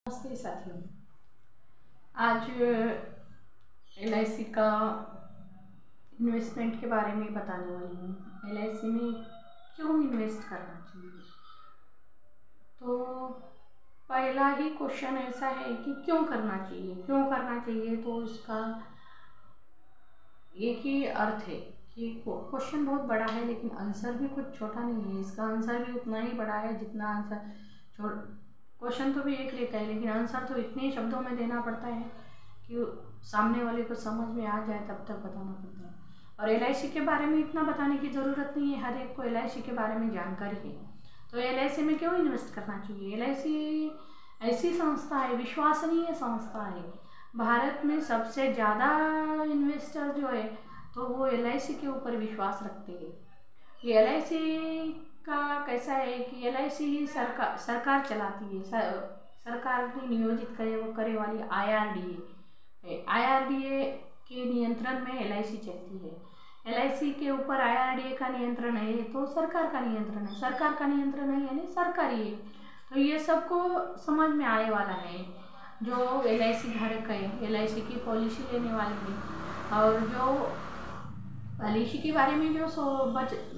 नमस्ते साथियों। आज LIC का इन्वेस्टमेंट के बारे में बताने वाली हूँ। LIC में क्यों इन्वेस्ट करना चाहिए। तो पहला ही क्वेश्चन ऐसा है कि क्यों करना चाहिए। तो इसका एक ही अर्थ है कि क्वेश्चन बहुत बड़ा है लेकिन आंसर भी कुछ छोटा नहीं है। इसका आंसर भी उतना ही बड़ा है जितना आंसर क्वेश्चन तो भी एक रहता है लेकिन आंसर तो इतने शब्दों में देना पड़ता है कि सामने वाले को समझ में आ जाए तब तक बताना पड़ता है। और LIC के बारे में इतना बताने की ज़रूरत नहीं है, हर एक को LIC के बारे में जानकारी है। तो LIC में क्यों इन्वेस्ट करना चाहिए। LIC ऐसी संस्था है, विश्वसनीय संस्था है। भारत में सबसे ज़्यादा इन्वेस्टर जो है तो वो LIC के ऊपर विश्वास रखते हैं। ये LIC का कैसा है कि LIC ही सरकार चलाती है। सरकार ने नियोजित करे वाली IRDA के नियंत्रण में LIC चलती है। LIC के ऊपर IRDA का नियंत्रण है तो सरकार का नियंत्रण है, सरकार का नियंत्रण है यानी सरकारी है। तो ये सबको समझ में आने वाला है। जो LIC धारक है, LIC की पॉलिसी लेने वाले हैं और जो पॉलिसी के बारे में जो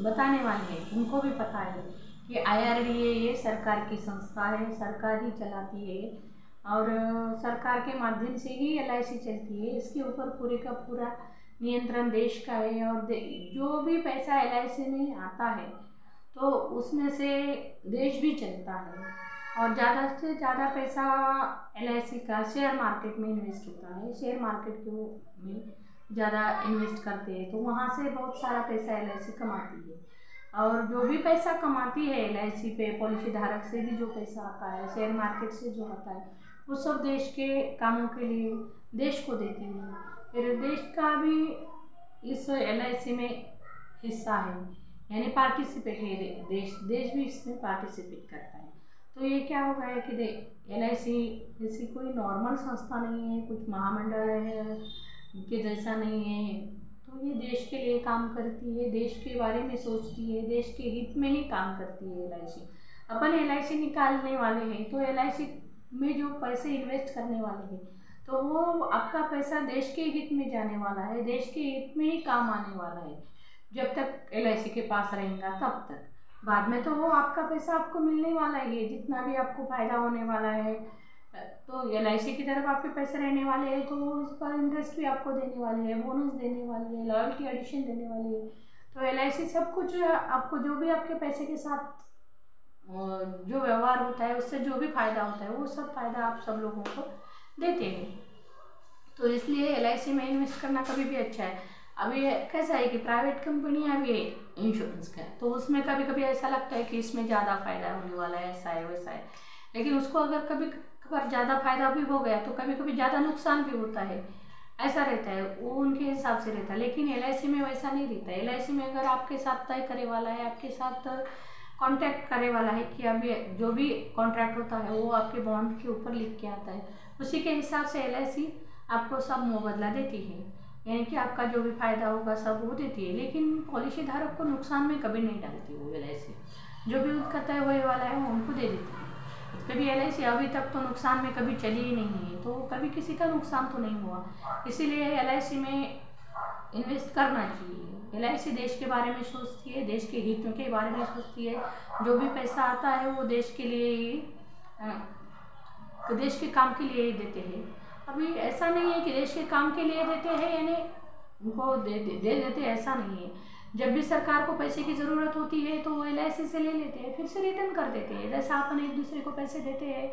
बताने वाले हैं उनको भी पता है कि IRDA ये सरकार की संस्था है, सरकार ही चलाती है और सरकार के माध्यम से ही LIC चलती है। इसके ऊपर पूरे का पूरा नियंत्रण देश का है और जो भी पैसा LIC में आता है तो उसमें से देश भी चलता है। और ज़्यादा से ज़्यादा पैसा LIC का शेयर मार्केट में इन्वेस्ट होता है। शेयर मार्केट में ज़्यादा इन्वेस्ट करते हैं तो वहाँ से बहुत सारा पैसा LIC कमाती है। और जो भी पैसा कमाती है LIC पे पॉलिसी धारक से भी जो पैसा आता है, शेयर मार्केट से जो आता है, वो सब देश के कामों के लिए देश को देती है। फिर देश का भी इस LIC में हिस्सा है यानी पार्टिसिपेट है। देश भी इसमें पार्टिसिपेट करता है। तो ये क्या हो गया है कि LIC जैसी कोई नॉर्मल संस्था नहीं है, कुछ महामंडल है के जैसा नहीं है। तो ये देश के लिए काम करती है, देश के बारे में सोचती है, देश के हित में ही काम करती है LIC। अपन LIC निकालने वाले हैं तो LIC में जो पैसे इन्वेस्ट करने वाले हैं तो वो आपका पैसा देश के हित में जाने वाला है, देश के हित में ही काम आने वाला है। जब तक LIC के पास रहेगा तब तक, बाद में तो वो आपका पैसा आपको मिलने वाला ही है, जितना भी आपको फ़ायदा होने वाला है। तो LIC की तरफ आपके पैसे रहने वाले हैं तो उस पर इंटरेस्ट भी आपको देने वाली है, बोनस देने वाली है, लॉयल्टी एडिशन देने वाली है। तो LIC सब कुछ आपको जो भी आपके पैसे के साथ जो व्यवहार होता है उससे जो भी फ़ायदा होता है वो सब फ़ायदा आप सब लोगों को देते हैं। तो इसलिए LIC में इन्वेस्ट करना कभी भी अच्छा है। अभी कैसा है कि प्राइवेट कंपनियां भी है इंश्योरेंस का, तो उसमें कभी कभी ऐसा लगता है कि इसमें ज़्यादा फ़ायदा होने वाला है, ऐसा है वैसा है। लेकिन उसको अगर कभी कभार ज़्यादा फ़ायदा भी हो गया तो कभी कभी ज़्यादा नुकसान भी होता है, ऐसा रहता है, वो उनके हिसाब से रहता है। लेकिन LIC में वैसा नहीं रहता है। LIC में अगर आपके साथ तय करे वाला है, आपके साथ कॉन्ट्रैक्ट करे वाला है कि अभी जो भी कॉन्ट्रैक्ट होता है वो आपके बॉन्ड के ऊपर लिख के आता है, उसी के हिसाब से LIC आपको सब मुआवजा देती है, यानी कि आपका जो भी फ़ायदा होगा सब वो देती है। लेकिन पॉलिसी धारक को नुकसान में कभी नहीं डालती वो LIC, जो भी उसका तय होने वाला है वो उनको दे देती है। कभी LIC अभी तक तो नुकसान में कभी चली ही नहीं है, तो कभी किसी का नुकसान तो नहीं हुआ। इसीलिए LIC में इन्वेस्ट करना चाहिए। LIC देश के बारे में सोचती है, देश के हित के बारे में सोचती है। जो भी पैसा आता है वो देश के लिए ही, देश के काम के लिए ही देते हैं। अभी ऐसा नहीं है कि देश के काम के लिए देते हैं यानी उनको दे देते, ऐसा नहीं है। जब भी सरकार को पैसे की ज़रूरत होती है तो वो LIC से ले लेते हैं, फिर से रिटर्न कर देते हैं। जैसा अपन एक दूसरे को पैसे देते हैं,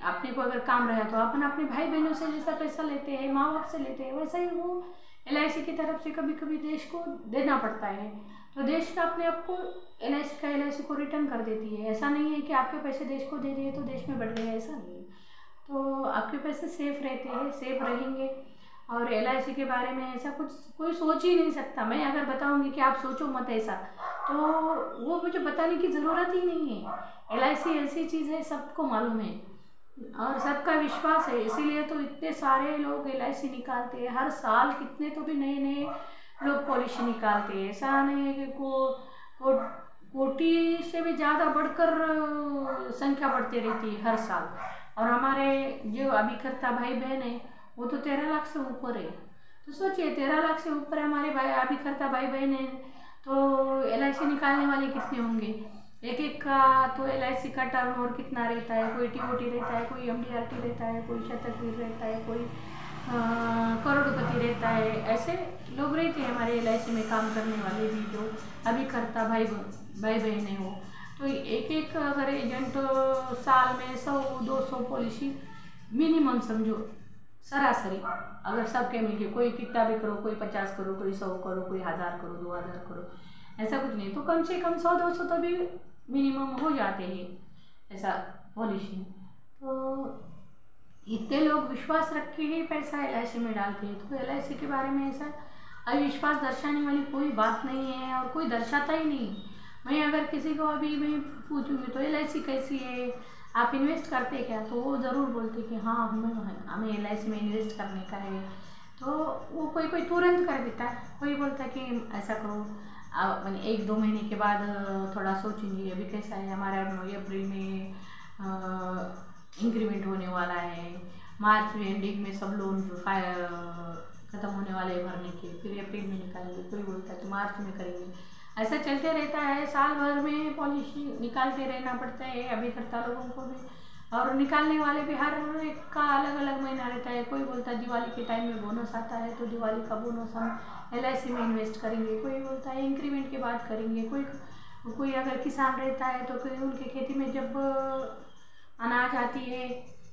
अपने को अगर काम रहा तो अपन अपने भाई बहनों से जैसा पैसा लेते हैं, माँ बाप से लेते हैं, वैसा ही वो LIC की तरफ से कभी कभी देश को देना पड़ता है। तो देश का अपने आप को LIC को रिटर्न कर देती है। ऐसा नहीं है कि आपके पैसे देश को दे दिए तो देश में बढ़ गए, ऐसा नहीं है। तो आपके पैसे सेफ रहते हैं, सेफ रहेंगे। और LIC के बारे में ऐसा कुछ कोई सोच ही नहीं सकता। मैं अगर बताऊंगी कि आप सोचो मत ऐसा, तो वो मुझे बताने की ज़रूरत ही नहीं है। LIC ऐसी चीज़ है, सबको मालूम है और सबका विश्वास है। इसीलिए तो इतने सारे लोग LIC निकालते हैं हर साल, कितने तो भी नए नए लोग पॉलिसी निकालते हैं। ऐसा नहीं है कि कोटि से भी ज़्यादा बढ़कर संख्या बढ़ती रहती है हर साल। और हमारे जो अभिकर्ता भाई बहन है वो तो 13 लाख से ऊपर है। तो सोचिए 13 लाख से ऊपर हमारे भाई अभिकर्ता भाई बहन है, तो LIC निकालने वाले कितने होंगे? एक एक का तो LIC का टर्नओवर कितना रहता है, कोई TOT रहता है, कोई MDRT रहता है, कोई शतकवीर रहता है, कोई करोड़पति रहता है। ऐसे लोग रहते हैं हमारे LIC में काम करने वाले भी, जो अभिकर्ता भाई बहन है वो। तो एक एक अगर एजेंट साल में 100-200 पॉलिसी मिनिमम समझो, सरासरी अगर सबके मिलके कोई कितना भी करो, कोई 50 करो, कोई 100 करो, कोई 1000 करो, 2000 करो, ऐसा कुछ नहीं, तो कम से कम 100-200 तो भी मिनिमम हो जाते हैं ऐसा पॉलिसी। तो इतने लोग विश्वास रख के ही पैसा LIC में डालते हैं। तो LIC के बारे में ऐसा अविश्वास दर्शाने वाली कोई बात नहीं है और कोई दर्शाता ही नहीं। मैं अगर किसी को अभी मैं पूछूंगी तो LIC कैसी है, आप इन्वेस्ट करते क्या, तो वो ज़रूर बोलते कि हाँ हमें LIC में इन्वेस्ट करने का है। तो वो कोई तुरंत कर देता है, कोई बोलता है कि ऐसा करो, मैंने 1-2 महीने के बाद थोड़ा सोचूंगी। अभी कैसा है, हमारा अप्रैल में इंक्रीमेंट होने वाला है, मार्च में एंडिंग में सब लोन ख़त्म होने वाले हैं भरने के, फिर अप्रैल में निकालेंगे, कोई बोलता है कि मार्च में करेंगे। ऐसा चलते रहता है, साल भर में पॉलिसी निकालते रहना पड़ता है अभिकर्ता लोगों को भी, और निकालने वाले भी हर एक का अलग अलग महीना रहता है। कोई बोलता है दिवाली के टाइम में बोनस आता है तो दिवाली का बोनस हम LIC में इन्वेस्ट करेंगे, कोई बोलता है इंक्रीमेंट के बाद करेंगे, कोई अगर किसान रहता है तो कोई उनके खेती में जब अनाज आती है,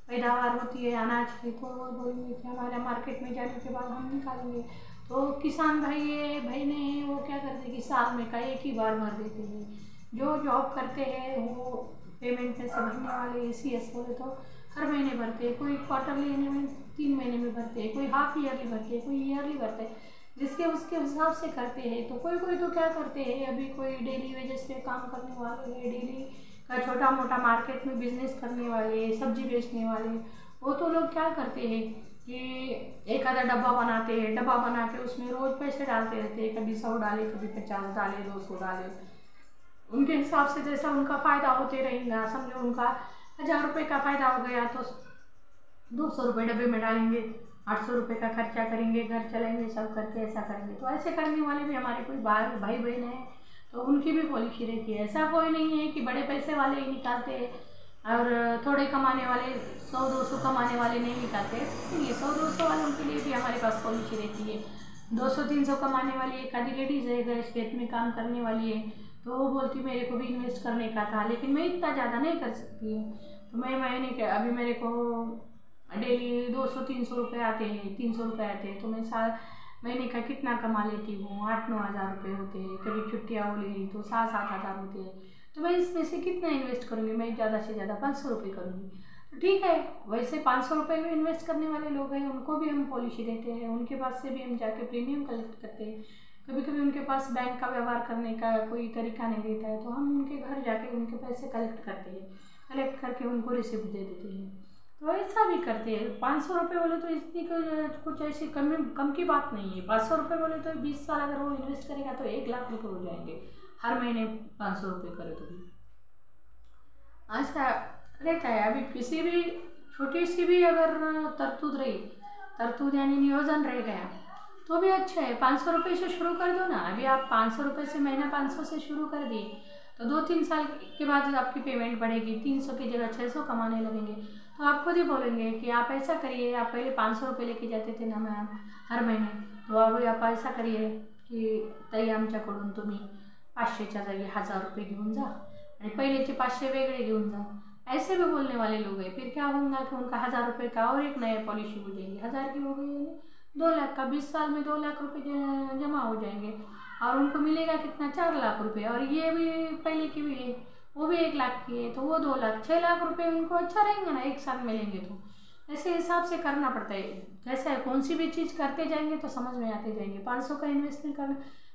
पैदावार होती है अनाज की, तो वो बोलेंगे कि हमारे मार्केट में जाने के बाद हम निकालेंगे। तो किसान भाई ने वो क्या करते हैं कि साल में का एक ही बार भर देते हैं। जो जॉब करते हैं वो पेमेंट पैसे भरने वाले ECS वाले तो हर महीने भरते हैं, कोई क्वार्टरली में 3 महीने में भरते हैं, कोई हाफ ईयरली भरते हैं, कोई ईयरली भरते हैं, जिसके उसके हिसाब से करते हैं। तो कोई तो क्या करते हैं, अभी कोई डेली वेजेस पे काम करने वाले हैं, डेली का छोटा मोटा मार्केट में बिजनेस करने वाले, सब्जी बेचने वाले, वो तो लोग क्या करते हैं कि एक आधा डब्बा बनाते हैं, डब्बा बना के उसमें रोज़ पैसे डालते रहते हैं, कभी 100 डाले, कभी 50 डाले, 200 डाले, उनके हिसाब से जैसा उनका फ़ायदा होते रहेगा। समझो उनका 1000 रुपये का फ़ायदा हो गया तो 200 रुपये डब्बे में डालेंगे, 800 रुपये का खर्चा करेंगे, घर चलेंगे, सब करके ऐसा करेंगे। तो ऐसे करने वाले भी हमारे कोई भाई बहन हैं तो उनकी भी पॉलिसी रहती है। ऐसा कोई नहीं है कि बड़े पैसे वाले ही निकालते हैं और थोड़े कमाने वाले 100-200 कमाने वाले नहीं निकालते। ये 100-200 वालों के लिए भी हमारे पास पॉलिसी रहती है। 200-300 कमाने वाली एक आधी लेडीज़ है, गैस खेत में काम करने वाली है, तो वो बोलती मेरे को भी इन्वेस्ट करने का था लेकिन मैं इतना ज़्यादा नहीं कर सकती हूँ। तो मैंने क्या, अभी मेरे को डेली 200-300 रुपये आते हैं, 300 रुपये आते हैं, तो मैं महीने का कितना कमा लेती हूँ, 8-9 हज़ार रुपये होते हैं। कभी छुट्टियाँ हो ली तो 7-8 हज़ार होते हैं। तो मैं इसमें से कितना इन्वेस्ट करूँगी, मैं ज़्यादा से ज़्यादा 500 रुपये करूँगी। तो ठीक है, वैसे 500 रुपये में इन्वेस्ट करने वाले लोग हैं, उनको भी हम पॉलिसी देते हैं, उनके पास से भी हम जाके प्रीमियम कलेक्ट करते हैं। कभी कभी उनके पास बैंक का व्यवहार करने का कोई तरीका नहीं रहता है, तो हम उनके घर जाके उनके पैसे कलेक्ट करते हैं, कलेक्ट करके उनको रिसिप्ट दे देते हैं। तो ऐसा भी करते हैं। 500 रुपये बोले तो इतनी कुछ ऐसी कम की बात नहीं है। 500 रुपये बोले तो 20 साल अगर वो इन्वेस्ट करेगा तो 1 लाख रुपये हो जाएंगे, हर महीने 500 रुपये करे तो भी ऐसा रहता है। अभी किसी भी छोटी सी भी अगर तरतूद यानी नियोजन रह गया तो भी अच्छा है। 500 रुपये से शुरू कर दो ना। अभी आप 500 रुपये से महीना 500 से शुरू कर दिए तो 2-3 साल के बाद आपकी पेमेंट बढ़ेगी, 300 की जगह 600 कमाने लगेंगे। तो आप खुद ही बोलेंगे कि आप ऐसा करिए, आप पहले 500 रुपये लेके जाते थे ना मैम हर महीने, तो अब आप ऐसा करिए की ताई आमच्याकडून तुम्ही 500च्या जागी 1000 रुपये घेऊन जा आणि पहिलेचे 500 वेगळे घेऊन जा। ऐसे भी बोलने वाले लोग हैं। फिर क्या होगा कि उनका 1000 रुपये का और एक नया पॉलिसी हो जाएगी, 1000 की हो गई 2 लाख का, 20 साल में 2 लाख रुपये जमा हो जाएंगे और उनको मिलेगा कितना, 4 लाख रुपये। और ये भी पहले की भी है, वो भी 1 लाख की है, तो वो 2 लाख, 6 लाख रुपये उनको अच्छा रहेंगे ना एक साल में लेंगे तो। ऐसे हिसाब से करना पड़ता है। कैसा है, कौन सी भी चीज़ करते जाएंगे तो समझ में आते जाएंगे। 500 का इन्वेस्टमेंट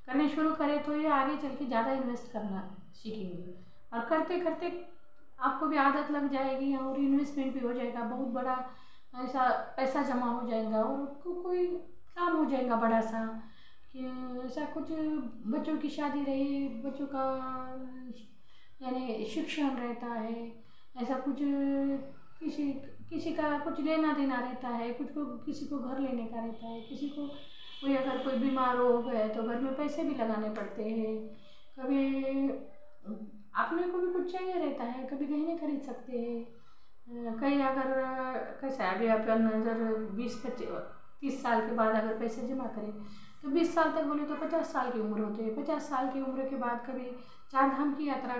करने शुरू करें तो ये आगे चल के ज़्यादा इन्वेस्ट करना सीखेंगे और करते करते आपको भी आदत लग जाएगी और इन्वेस्टमेंट भी हो जाएगा, बहुत बड़ा ऐसा पैसा जमा हो जाएगा और आपको कोई काम हो जाएगा बड़ा सा कि ऐसा कुछ बच्चों की शादी रही, बच्चों का यानी शिक्षण रहता है, ऐसा कुछ किसी किसी का कुछ लेना देना रहता है, कुछ को किसी को घर लेने का रहता है, किसी को अगर कोई बीमार हो गए तो घर में पैसे भी लगाने पड़ते हैं, कभी अपने को भी कुछ चाहिए रहता है, कभी कहीं नहीं खरीद सकते हैं। कहीं अगर कैसा है, अभी अपन अगर 20-25-30 साल के बाद अगर पैसे जमा करें तो 20 साल तक बोले तो 50 साल की उम्र होती है। 50 साल की उम्र के बाद कभी 4 धाम की यात्रा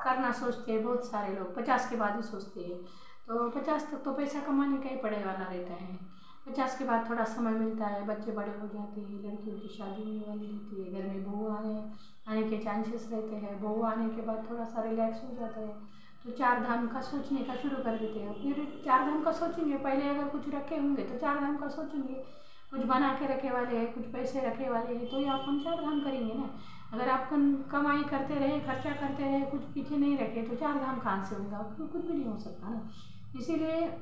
करना सोचते हैं बहुत सारे लोग, 50 के बाद ही सोचते हैं। तो 50 तक तो पैसा कमाने का ही पड़े वाला रहता है। 50 के बाद थोड़ा समय मिलता है, बच्चे बड़े हो जाते हैं, लड़कियों की शादी होने वाली रहती है, घर में बहू आने के चांसेस रहते हैं। बहू आने के बाद थोड़ा सा रिलैक्स हो जाता है, तो 4 धाम का सोचने का शुरू कर देते हैं। फिर 4 धाम का सोचेंगे, पहले अगर कुछ रखे होंगे तो 4 धाम का सोचेंगे, कुछ बना के रखे वाले हैं, कुछ पैसे रखे वाले हैं, तो ये अपन 4 धाम करेंगे ना। अगर आप कमाई करते रहे, खर्चा करते रहे, कुछ पीछे नहीं रखे तो 4 धाम कहाँ से होगा? कुछ भी नहीं हो सकता ना। इसीलिए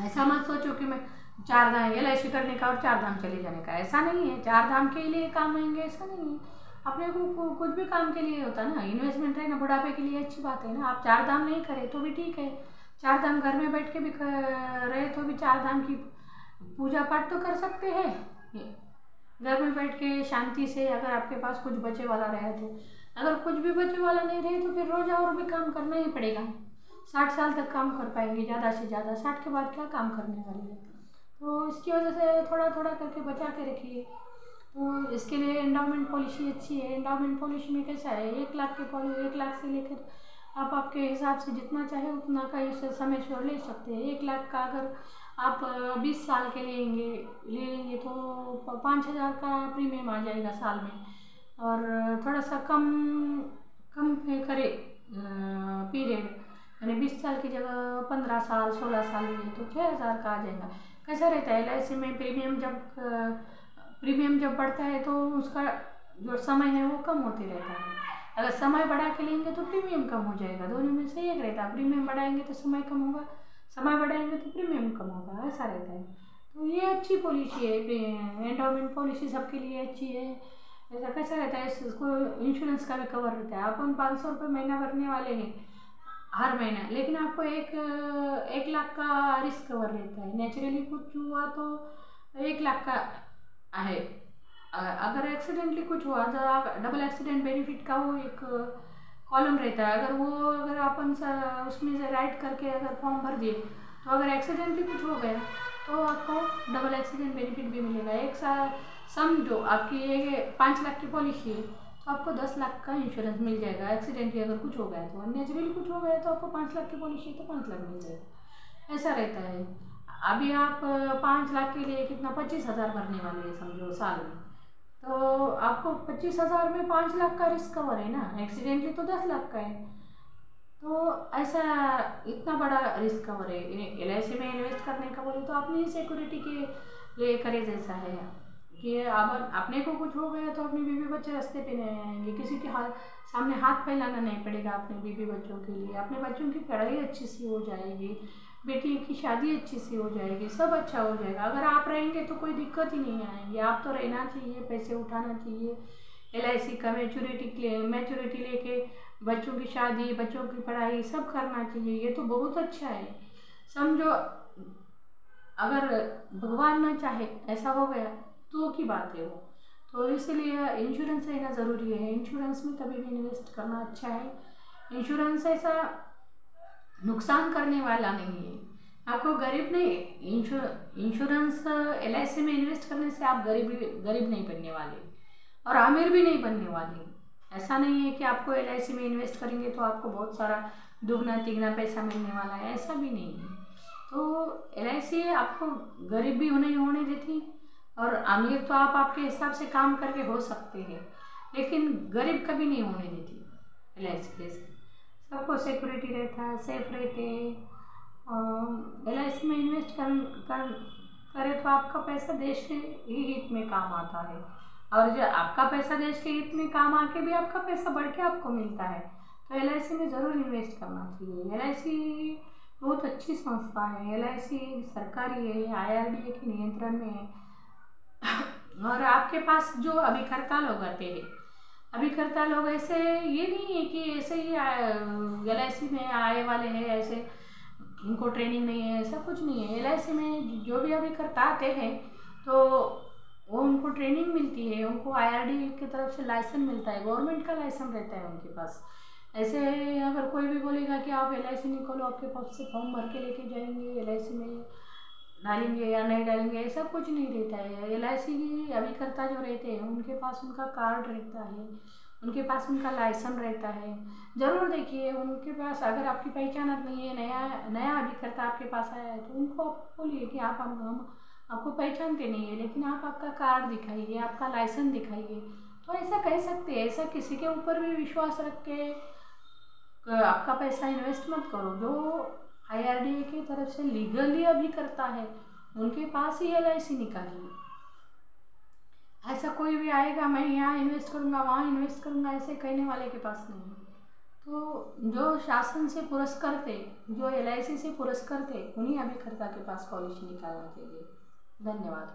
ऐसा मत सोचो कि मैं 4 धाम LIC करने का और 4 धाम चले जाने का, ऐसा नहीं है। 4 धाम के लिए काम आएंगे ऐसा नहीं है, अपने को कुछ भी काम के लिए होता है ना, इन्वेस्टमेंट है ना, बुढ़ापे के लिए अच्छी बात है ना। आप 4 धाम नहीं करें तो भी ठीक है, 4 धाम घर में बैठ के भी रहे तो भी 4 धाम की पूजा पाठ तो कर सकते हैं घर में बैठ के शांति से। अगर आपके पास कुछ बचे वाला रहे तो, अगर कुछ भी बचे वाला नहीं रहे तो फिर रोज़ और भी काम करना ही पड़ेगा। 60 साल तक काम कर पाएंगे ज़्यादा से ज़्यादा, 60 के बाद क्या काम करने वाले हैं? तो इसकी वजह से थोड़ा थोड़ा करके बचा के रखिए। तो इसके लिए एंडाउमेंट पॉलिसी अच्छी है। एंडाउमेंट पॉलिसी में कैसा है, 1 लाख के 1 लाख से लेकर आप आपके हिसाब से जितना चाहे उतना का इस समय से ले सकते हैं। 1 लाख का अगर आप 20 साल के ले लेंगे तो 5,000 का प्रीमियम आ जाएगा साल में। और थोड़ा सा कम करे पीरियड, यानी 20 साल की जगह 15 साल 16 साल लिए तो 6,000 का आ जाएगा। कैसा रहता है LIC में, प्रीमियम जब बढ़ता है तो उसका जो समय है वो कम होते रहता है। अगर समय बढ़ा के लेंगे तो प्रीमियम कम हो जाएगा, दोनों में से एक रहता है। प्रीमियम बढ़ाएंगे तो समय कम होगा, समय बढ़ाएंगे तो प्रीमियम कम होगा, ऐसा रहता है। तो ये अच्छी पॉलिसी है, एंडाउमेंट पॉलिसी सबके लिए अच्छी है। ऐसा कैसा रहता है, इसको इंश्योरेंस का भी कवर रहता है। अपन 500 रुपये महीना भरने वाले हैं हर महीना, लेकिन आपको 1 लाख का रिस्क कवर रहता है। नेचुरली कुछ हुआ तो 1 लाख का है। अगर एक्सीडेंटली कुछ हुआ तो डबल एक्सीडेंट बेनिफिट का वो एक कॉलम रहता है। अगर अपन उसमें से राइट करके अगर फॉर्म भर दिए तो अगर एक्सीडेंटली कुछ हो गया तो आपको डबल एक्सीडेंट बेनिफिट भी मिलेगा। एक साल समझो आपकी ये 5 लाख की पॉलिसी है तो आपको 10 लाख का इंश्योरेंस मिल जाएगा। एक्सीडेंटली अगर कुछ हो गया तो, नेचुरली कुछ हो गया तो आपको 5 लाख की पॉलिसी है तो 5 लाख मिल जाएगा, ऐसा रहता है। अभी आप 5 लाख के लिए कितना 25,000 भरने वाले हैं समझो साल में, तो आपको 25,000 में 5 लाख का रिस्क कवर है ना, एक्सीडेंटली तो 10 लाख का है। तो ऐसा इतना बड़ा रिस्क कवर है। LIC में इन्वेस्ट करने का बोले तो अपनी सिक्योरिटी के लिए करे जैसा है कि अब अपने को कुछ हो गया तो अपने बीवी बच्चे रास्ते पे नहीं आएंगे, किसी के सामने हाथ फैलाना नहीं पड़ेगा अपने बीवी बच्चों के लिए। अपने बच्चों की पढ़ाई अच्छी सी हो जाएगी, बेटी की शादी अच्छी सी हो जाएगी, सब अच्छा हो जाएगा। अगर आप रहेंगे तो कोई दिक्कत ही नहीं आएंगी। आप तो रहना चाहिए, पैसे उठाना चाहिए, LIC का मैच्योरिटी लेके बच्चों की शादी, बच्चों की पढ़ाई सब करना चाहिए। ये तो बहुत अच्छा है। समझो अगर भगवान ना चाहे ऐसा हो गया तो की बात है वो, तो इसलिए इंश्योरेंस रहना ज़रूरी है। इंश्योरेंस में कभी भी इन्वेस्ट करना अच्छा है। इंश्योरेंस ऐसा नुकसान करने वाला नहीं है, आपको गरीब नहीं। इंश्योरेंस LIC में इन्वेस्ट करने से आप गरीब नहीं बनने वाले और अमीर भी नहीं बनने वाले। ऐसा नहीं है कि आपको LIC में इन्वेस्ट करेंगे तो आपको बहुत सारा दुगना तिगना पैसा मिलने वाला है, ऐसा भी नहीं है। तो LIC आपको गरीब भी नहीं होने देती और अमीर तो आप आपके हिसाब से काम करके हो सकते हैं, लेकिन गरीब कभी नहीं होने देती LIC के। सबको सिक्योरिटी रहता है, सेफ रहते हैं। LIC में इन्वेस्ट करे तो आपका पैसा देश के ही हित में काम आता है, और जो आपका पैसा देश के हित में काम आके भी आपका पैसा बढ़ के आपको मिलता है। तो LIC में ज़रूर इन्वेस्ट करना चाहिए। LIC बहुत अच्छी संस्था है। LIC सरकारी है, IRDA के नियंत्रण में है। और आपके पास जो अभिकर्ता लोग आते हैं, अभिकर्ता लोग ऐसे ये नहीं है कि ऐसे ही LIC में आए वाले हैं, ऐसे इनको ट्रेनिंग नहीं है, ऐसा कुछ नहीं है। LIC में जो भी अभिकर्ता आते हैं तो वो उनको ट्रेनिंग मिलती है, उनको IRD की तरफ से लाइसेंस मिलता है, गवर्नमेंट का लाइसेंस रहता है उनके पास। ऐसे अगर कोई भी बोलेगा कि आप LIC निकालो, आपके पास से फॉर्म भर के लेके जाएंगे, LIC में डालेंगे या नहीं डालेंगे, ऐसा कुछ नहीं रहता है। LIC की अभिकर्ता जो रहते हैं उनके पास उनका कार्ड रहता है, उनके पास उनका लाइसेंस रहता है। ज़रूर देखिए, उनके पास अगर आपकी पहचान नहीं है, नया अभिकर्ता आपके पास आया है, तो उनको आप बोलिए कि आप हम आपको पहचानते नहीं है, लेकिन आप आपका कार्ड दिखाइए, आपका लाइसेंस दिखाइए, तो ऐसा कह सकते हैं। ऐसा किसी के ऊपर भी विश्वास रख के आपका पैसा इन्वेस्ट मत करो। जो IRDA की तरफ से लीगली अभी करता है उनके पास ही LIC निकालिए। ऐसा कोई भी आएगा मैं यहाँ इन्वेस्ट करूँगा, वहाँ इन्वेस्ट करूँगा, ऐसे कहने वाले के पास नहीं है। तो जो शासन से पुरस्कृत थे, जो LIC से पुरस्कृत थे, उन्हीं अभिकर्ता के पास पॉलिसी निकालना चाहिए। धन्यवाद।